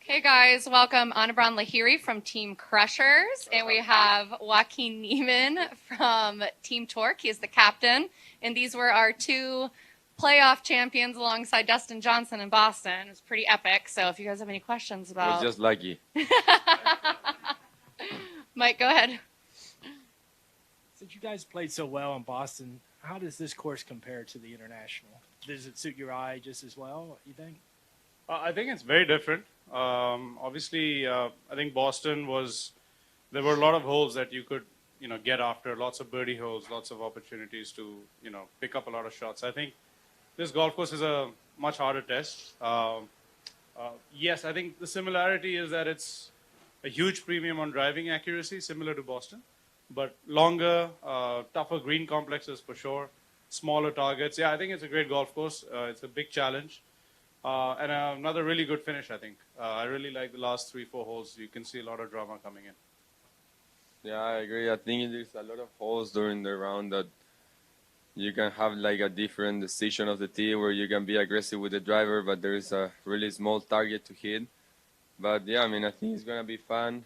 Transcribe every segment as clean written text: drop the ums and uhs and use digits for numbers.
Hey guys, welcome Anirban Lahiri from Team Crushers, and we have Joaquin Niemann from Team Torque. He is the captain, and these were our two playoff champions alongside Dustin Johnson in Boston. It was pretty epic. So if you guys have any questions I was about just lucky. Mike, go ahead. Since you guys played so well in Boston, how does this course compare to the International? Does it suit your eye just as well, you think? I think it's very different. Obviously, I think Boston there were a lot of holes that you could, get after, lots of birdie holes, lots of opportunities to, pick up a lot of shots. I think this golf course is a much harder test. Yes, I think the similarity is that it's a huge premium on driving accuracy, similar to Boston, but longer, tougher green complexes for sure, smaller targets. Yeah, I think it's a great golf course. It's a big challenge. And another really good finish, I think. I really like the last 3-4 holes. You can see a lot of drama coming in. Yeah, I agree. I think there's a lot of holes during the round that you can have like a different decision of the tee where you can be aggressive with the driver, but there is a really small target to hit. But yeah, I mean, I think it's going to be fun.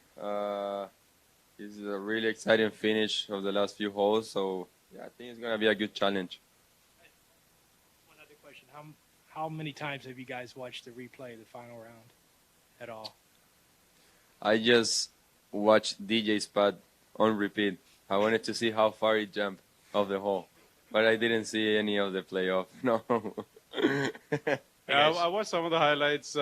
It's a really exciting finish of the last few holes. So yeah, I think it's going to be a good challenge. One other question. How many times have you guys watched the replay of the final round at all? I just watched DJ's putt on repeat. I wanted to see how far he jumped off the hole, but I didn't see any of the playoff. No. Yeah, I watched some of the highlights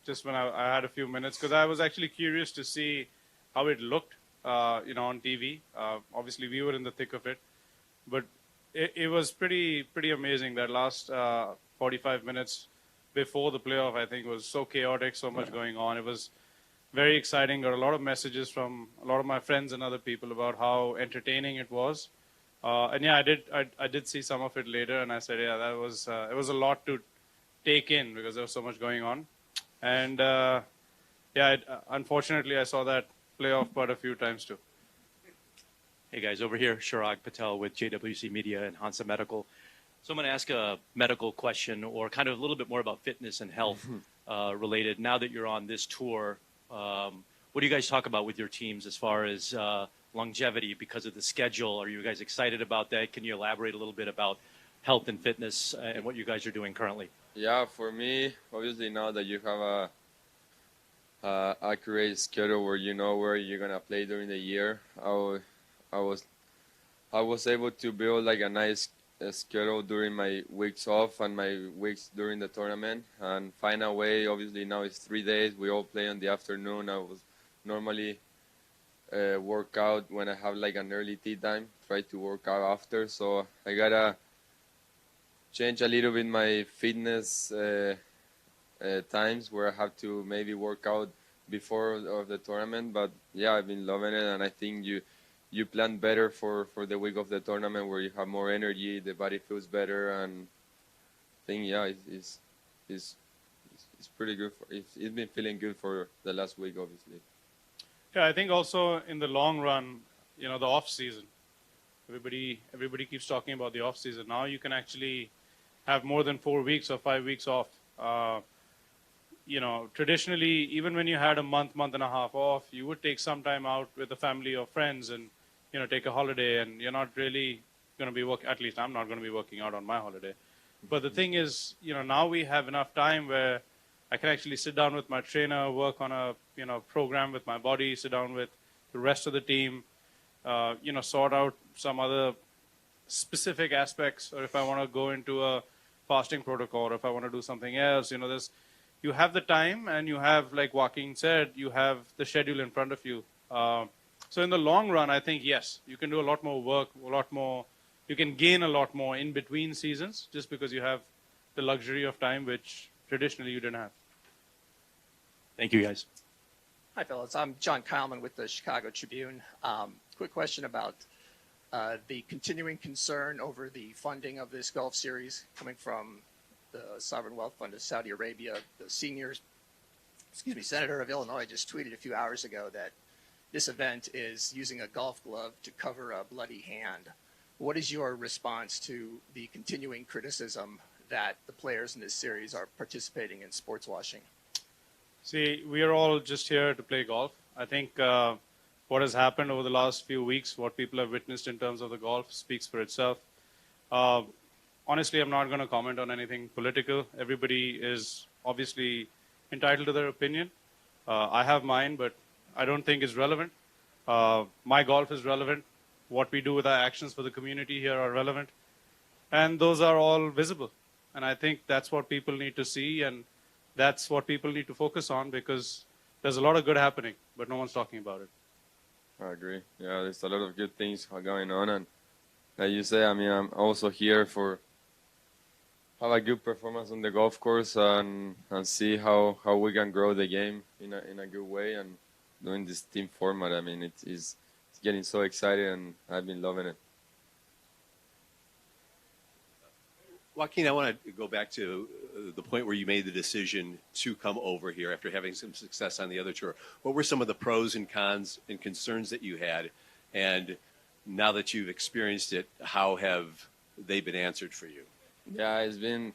just when I had a few minutes because I was actually curious to see how it looked, on TV. Obviously, we were in the thick of it, but it was pretty amazing. That last 45 minutes before the playoff, I think, was so chaotic, so much going on. It was very exciting. Got a lot of messages from a lot of my friends and other people about how entertaining it was. And yeah, I did see some of it later, and I said, yeah, that was it was a lot to take in because there was so much going on. And unfortunately, I saw that playoff putt a few times too. Hey guys, over here, Shirag Patel with JWC Media and Hansa Medical. So I'm going to ask a medical question or kind of a little bit more about fitness and health related. Now that you're on this tour, what do you guys talk about with your teams as far as longevity because of the schedule? Are you guys excited about that? Can you elaborate a little bit about health and fitness and what you guys are doing currently? Yeah, for me, obviously now that you have a accurate schedule where you know where you're gonna play during the year, I was able to build like a nice schedule during my weeks off and my weeks during the tournament and find a way. Obviously now it's 3 days. We all play in the afternoon. I was normally work out when I have like an early tea time, try to work out after. So I gotta change a little bit my fitness times where I have to maybe work out before of the tournament. But yeah, I've been loving it, and I think you plan better for the week of the tournament where you have more energy, the body feels better, and I think yeah, it's pretty good. It's been feeling good for the last week, obviously. Yeah, I think also in the long run, the off season. Everybody keeps talking about the off season. Now you can actually have more than 4 weeks or 5 weeks off. Traditionally, even when you had a month and a half off, you would take some time out with the family or friends and, take a holiday, and you're not really going to be at least I'm not going to be working out on my holiday. But the thing is, now we have enough time where I can actually sit down with my trainer, work on a, program with my body, sit down with the rest of the team, sort out some other specific aspects, or if I want to go into a fasting protocol, or if I want to do something else, you have the time, and you have, like Joaquin said, you have the schedule in front of you. So in the long run, I think, yes, you can do a lot more work, you can gain a lot more in between seasons, just because you have the luxury of time, which traditionally you didn't have. Thank you, guys. Hi, fellas. I'm John Kyleman with the Chicago Tribune. Quick question about the continuing concern over the funding of this Gulf Series coming from the Sovereign Wealth Fund of Saudi Arabia. The Senator of Illinois just tweeted a few hours ago that this event is using a golf glove to cover a bloody hand. What is your response to the continuing criticism that the players in this series are participating in sports washing? See, we are all just here to play golf. I think what has happened over the last few weeks, what people have witnessed in terms of the golf, speaks for itself. Uh, Honestly, I'm not going to comment on anything political. Everybody is obviously entitled to their opinion. I have mine, but I don't think it's relevant. My golf is relevant. What we do with our actions for the community here are relevant. And those are all visible. And I think that's what people need to see, and that's what people need to focus on, because there's a lot of good happening, but no one's talking about it. I agree. Yeah, there's a lot of good things going on, and like you say, I mean, I'm also here for have a good performance on the golf course and see how we can grow the game in a good way, and doing this team format. I mean, it's getting so excited, and I've been loving it. Joaquin, I want to go back to the point where you made the decision to come over here after having some success on the other tour. What were some of the pros and cons and concerns that you had? And now that you've experienced it, how have they been answered for you? Yeah, it's been.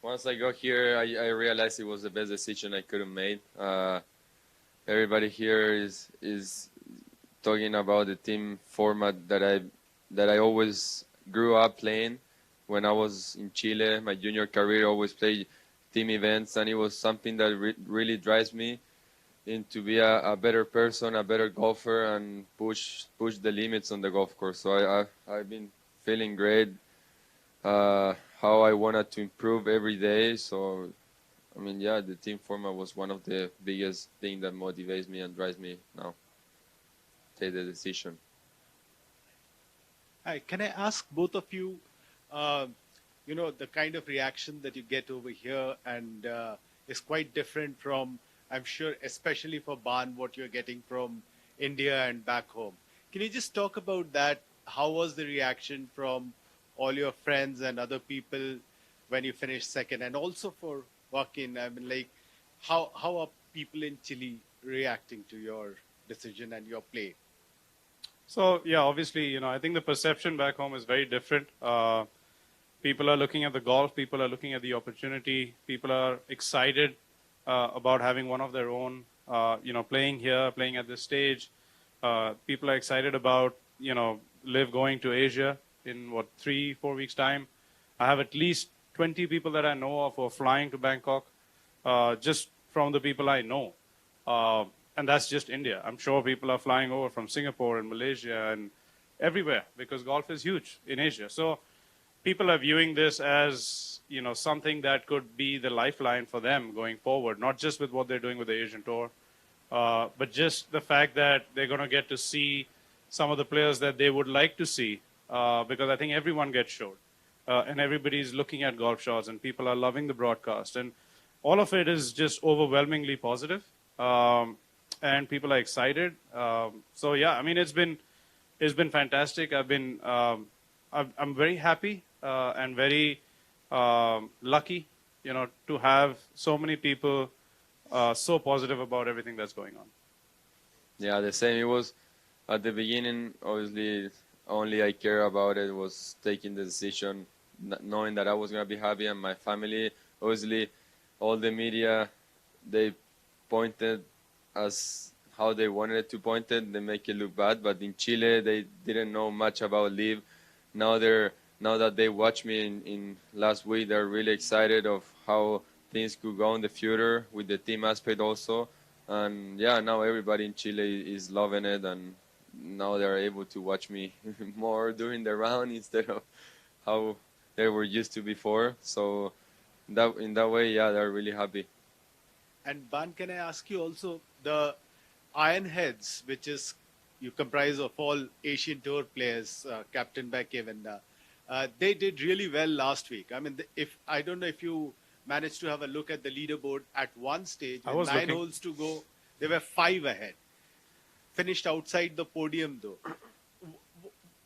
Once I got here, I realized it was the best decision I could have made. Everybody here is talking about the team format that I always grew up playing. When I was in Chile, my junior career, I always played team events, and it was something that really drives me into be a better person, a better golfer, and push the limits on the golf course. So I've been feeling great. How I wanted to improve every day. So, I mean, yeah, the team format was one of the biggest things that motivates me and drives me now. Take the decision. Hi, can I ask both of you, the kind of reaction that you get over here and is quite different from, I'm sure, especially for Ban, what you're getting from India and back home. Can you just talk about that? How was the reaction from all your friends and other people when you finished second? And also for Joaquin, I mean, like, how are people in Chile reacting to your decision and your play? So, yeah, obviously, I think the perception back home is very different. People are looking at the golf. People are looking at the opportunity. People are excited about having one of their own, playing here, playing at this stage. People are excited about, LIV going to Asia in 3-4 weeks time. I have at least 20 people that I know of who are flying to Bangkok, just from the people I know. And that's just India. I'm sure people are flying over from Singapore and Malaysia and everywhere, because golf is huge in Asia. So people are viewing this as, something that could be the lifeline for them going forward, not just with what they're doing with the Asian Tour, but just the fact that they're going to get to see some of the players that they would like to see, because I think everyone gets showed, and everybody's looking at golf shots, and people are loving the broadcast, and all of it is just overwhelmingly positive, and people are excited. So yeah, I mean, it's been fantastic. I'm very happy and very lucky, to have so many people so positive about everything that's going on. Yeah, the same. It was at the beginning, obviously, only I care about it was taking the decision, knowing that I was going to be happy, and my family, obviously, all the media, they pointed as how they wanted it to point it. They make it look bad, but in Chile, they didn't know much about LIV. Now that they watched me in last week, they're really excited of how things could go in the future with the team aspect also. And yeah, now everybody in Chile is loving it, and now they're able to watch me more during the round instead of how they were used to before. So in that way, yeah, they're really happy. And Ban, can I ask you also, the Iron Heads, which is you comprise of all Asian Tour players, captained by Kevin, they did really well last week. I mean, I don't know if you managed to have a look at the leaderboard at one stage, with 9 holes to go, they were 5 ahead. Finished outside the podium though.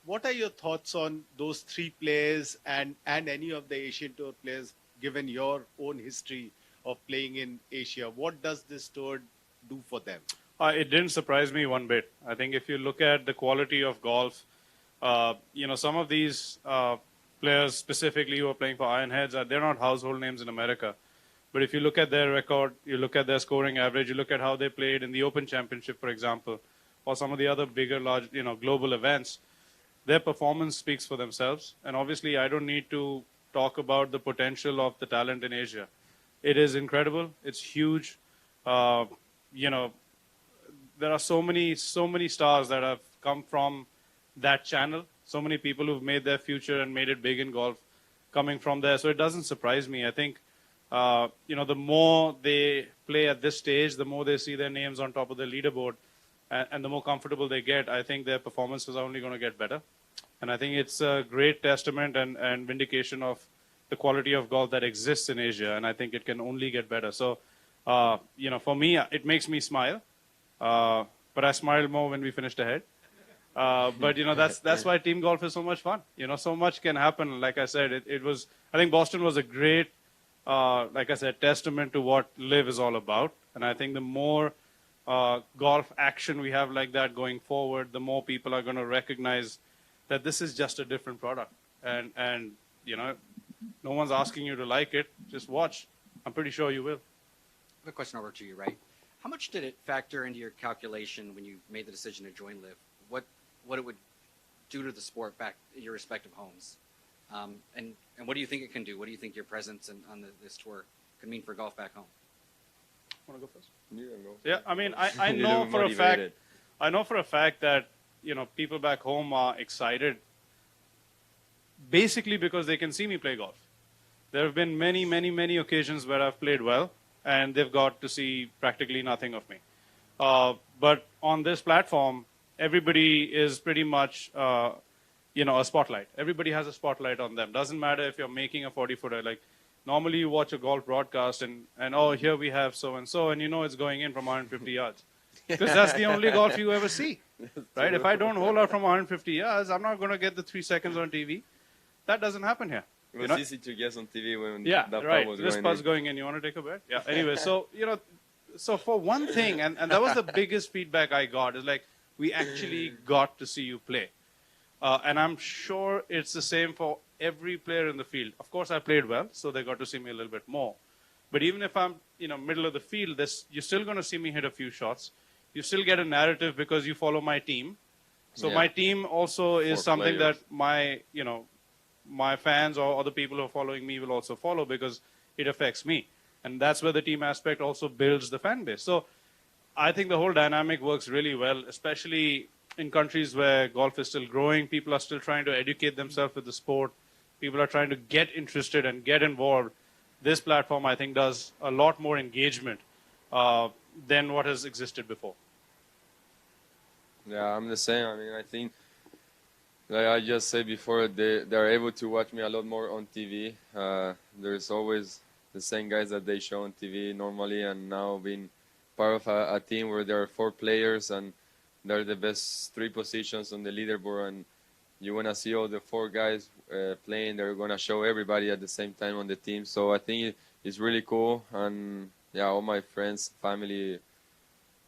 What are your thoughts on those 3 players and any of the Asian Tour players, given your own history of playing in Asia? What does this tour do for them? It didn't surprise me one bit. I think if you look at the quality of golf, some of these players specifically who are playing for Iron Heads, they're not household names in America. But if you look at their record, you look at their scoring average, you look at how they played in the Open Championship, for example, or some of the other bigger, large, global events, their performance speaks for themselves. And obviously, I don't need to talk about the potential of the talent in Asia. It is incredible. It's huge. There are so many stars that have come from that channel. So many people who've made their future and made it big in golf coming from there. So it doesn't surprise me. I think, the more they play at this stage, the more they see their names on top of the leaderboard, and the more comfortable they get, I think their performances are only going to get better. And I think it's a great testament and vindication of the quality of golf that exists in Asia. And I think it can only get better. So, for me, it makes me smile. But I smiled more when we finished ahead. But that's why team golf is so much fun. So much can happen. Like I said, I think Boston was a great, like I said, testament to what LIV is all about. And I think the more golf action we have like that going forward, the more people are going to recognize that this is just a different product. And no one's asking you to like it. Just watch. I'm pretty sure you will. I have a question over to you, Ray. How much did it factor into your calculation when you made the decision to join LIV? What it would do to the sport back at your respective homes? And what do you think it can do? What do you think your presence on this tour could mean for golf back home? Want to go first? You can go. Yeah, I mean, I know for a fact. I know for a fact that people back home are excited, basically because they can see me play golf. There have been many, many, many occasions where I've played well, and they've got to see practically nothing of me. But on this platform, everybody is pretty much, a spotlight. Everybody has a spotlight on them. Doesn't matter if you're making a 40-footer. Like, normally you watch a golf broadcast and oh, here we have so-and-so, and it's going in from 150 yards. Because that's the only golf you ever see, right? If I don't hold out from 150 yards, I'm not going to get the 3 seconds on TV. That doesn't happen here. It was easy to guess on TV when that right. putt was This going putt's in. going in. You want to take a bet? Yeah. Anyway, so so for one thing, and that was the biggest feedback I got, is like, we actually got to see you play. And I'm sure it's the same for every player in the field. Of course, I played well, so they got to see me a little bit more. But even if I'm, middle of the field, you're still going to see me hit a few shots. You still get a narrative because you follow my team. So my team also is something players. that my fans or other people who are following me will also follow because it affects me. And that's where the team aspect also builds the fan base. So I think the whole dynamic works really well, especially in countries where golf is still growing. People are still trying to educate themselves with the sport. People are trying to get interested and get involved. This platform, I think, does a lot more engagement than what has existed before. Yeah, I'm the same. I mean, I think, like I just said before, they're able to watch me a lot more on TV. There's always the same guys that they show on TV normally, and now being part of a team where there are 4 players and they're the best 3 positions on the leaderboard, and you want to see all the 4 guys playing. They're going to show everybody at the same time on the team. So I think it's really cool. And yeah, all my friends, family,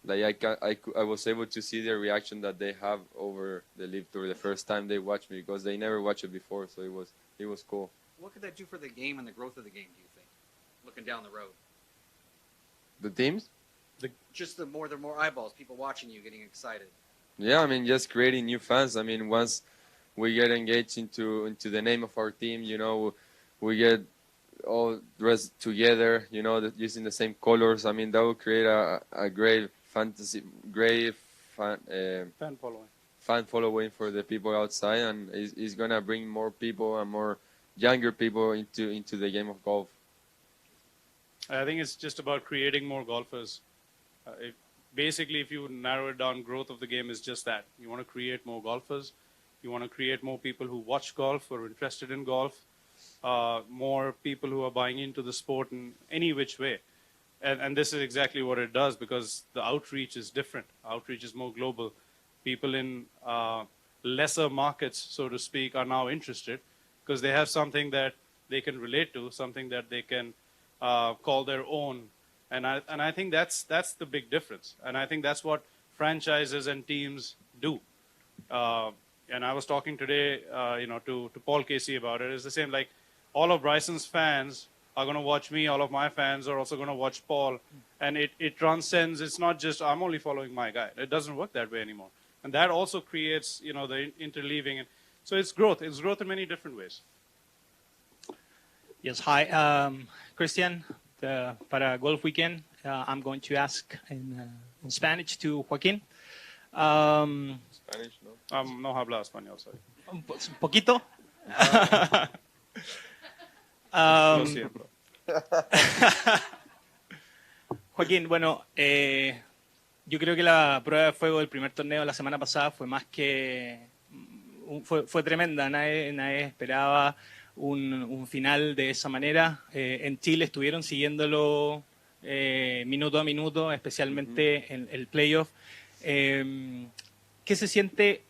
like I was able to see their reaction that they have over the LIV Tour the first time they watched me, because they never watched it before. So it was cool. What could that do for the game and the growth of the game, do you think, looking down the road? The teams? Just the more eyeballs, people watching you, getting excited. Yeah, I mean, just creating new fans. I mean, once we get engaged into the name of our team, we get all dressed together, using the same colors. I mean, that will create a great fan following for the people outside, and it's gonna bring more people and more younger people into the game of golf. I think it's just about creating more golfers. Basically, if you narrow it down, growth of the game is just that. You want to create more golfers. You want to create more people who watch golf, who are interested in golf, more people who are buying into the sport in any which way. And this is exactly what it does, because the outreach is different. Outreach is more global. People in lesser markets, so to speak, are now interested because they have something that they can relate to, something that they can call their own. And I think that's the big difference. And I think that's what franchises and teams do. And I was talking today, to Paul Casey about it. It's the same, like all of Bryson's fans are going to watch me, all of my fans are also going to watch Paul. And it transcends. It's not just I'm only following my guy. It doesn't work that way anymore. And that also creates, the interleaving. And so it's growth. It's growth in many different ways. Yes, hi. Christian, para Golf Weekend, I'm going to ask in Spanish to Joaquin. Spanish, no? No habla español, sorry. Un poquito. Lo siento. Joaquín, bueno, yo creo que la prueba de fuego del primer torneo la semana pasada fue más que... Fue tremenda, nadie esperaba un final de esa manera. En Chile estuvieron siguiéndolo minuto a minuto, especialmente en el playoff. ¿Qué se siente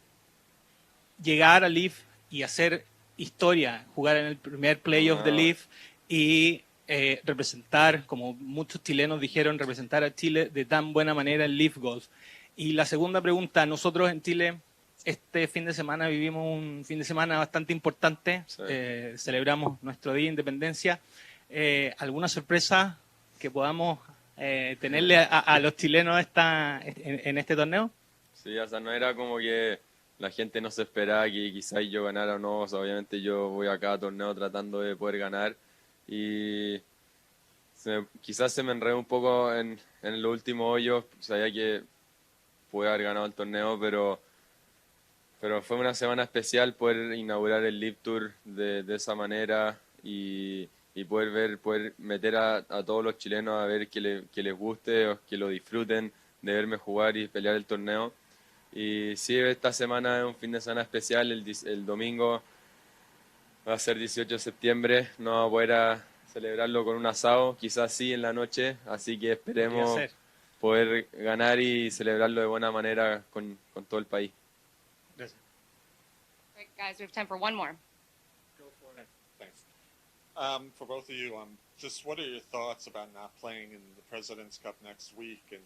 llegar a LIV y hacer historia, jugar en el primer playoff de LIV y representar, como muchos chilenos dijeron, representar a Chile de tan buena manera en LIV Golf? Y la segunda pregunta, nosotros en Chile este fin de semana vivimos un fin de semana bastante importante, Sí. Celebramos nuestro Día de Independencia. ¿Alguna sorpresa que podamos tenerle a los chilenos en este torneo? Sí, o sea, no era como que la gente no se esperaba que quizás yo ganara o no. O sea, obviamente yo voy a cada torneo tratando de poder ganar y quizás se me enredó un poco en los últimos hoyos. Sabía que pude haber ganado el torneo, pero fue una semana especial poder inaugurar el LIV Tour de esa manera y poder meter a todos los chilenos a ver que les guste o que lo disfruten de verme jugar y pelear el torneo. Y sí, esta semana es un fin de semana especial. El domingo va a ser 18 de septiembre. No vamos a poder celebrarlo con un asado, quizás sí en la noche. Así que esperemos poder ganar y celebrarlo de buena manera con todo el país. Great, guys, we have time for one more. Thanks. For both of you, just what are your thoughts about not playing in the President's Cup next week, and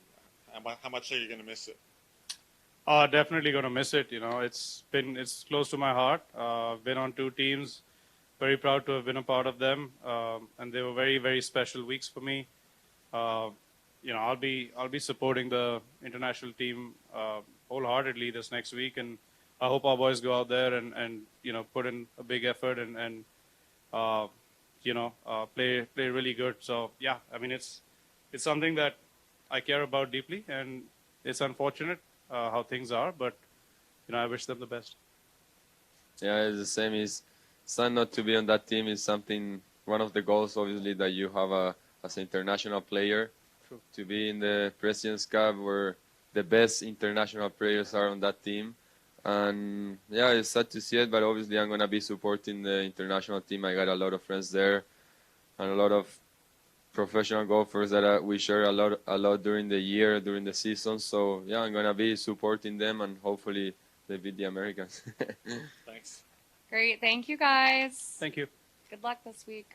how much are you going to miss it? Definitely going to miss it. It's close to my heart. I've been on 2 teams, very proud to have been a part of them, and they were very, very special weeks for me. I'll be supporting the international team wholeheartedly this next week, and I hope our boys go out there and put in a big effort and play really good. So yeah, I mean it's something that I care about deeply, and it's unfortunate how things are, but I wish them the best. Yeah, it's the same. It's not to be on that team is one of the goals, obviously, that you have as an international player. True. To be in the President's Cup where the best international players are on that team. And yeah, it's sad to see it, but obviously I'm going to be supporting the international team. I got a lot of friends there and a lot of professional golfers that we share a lot during the year, during the season. So yeah, I'm going to be supporting them and hopefully they beat the Americans. Thanks. Great, thank you guys. Thank you. Good luck this week.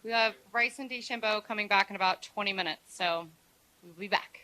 We have Bryson DeChambeau coming back in about 20 minutes, so we'll be back.